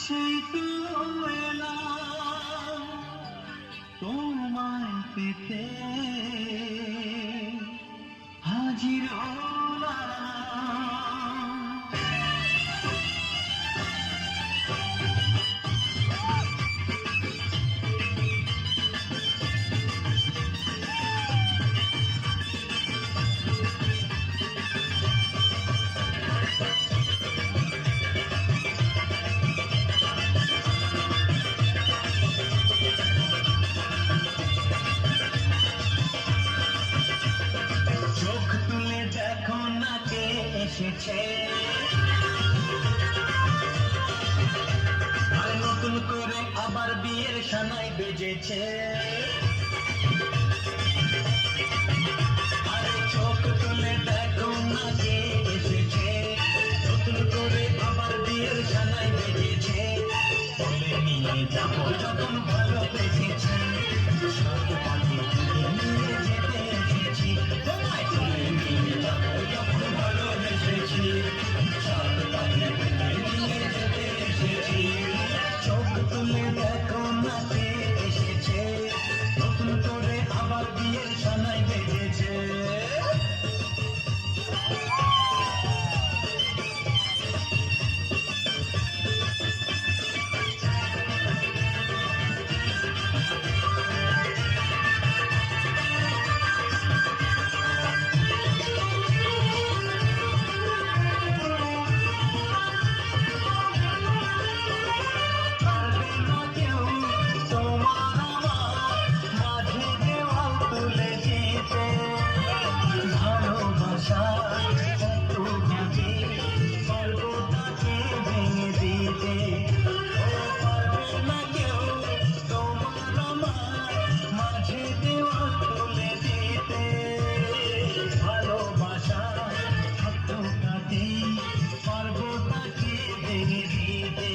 সেই তো এলাম তোমায় পেতে, হাজির হলাম। চোখ তুলে দেখো না কে এসেছে, আর নতুন করে আবার বিয়ের সানাই বেজেছে। আরে চোখ তুলে দেখো না কে এসেছে, নতুন করে আবার বিয়ের সানাই বেজেছে। বলে নিয়ে যাবো যখন ভালোবেসেছি, সব পাখি তুলে নিয়ে যেতে এসেছি। তোমায় তুলে নিয়ে যাবো যখন ভালোবেসেছি, সব পাখি তুলে নিয়ে যেতে এসেছি। চোখ তুলে দেখো না কে এসেছে, নতুন করে আবার বিয়ের সানাই বেজেছে। পারবো তাকে ভেঙে দিতে।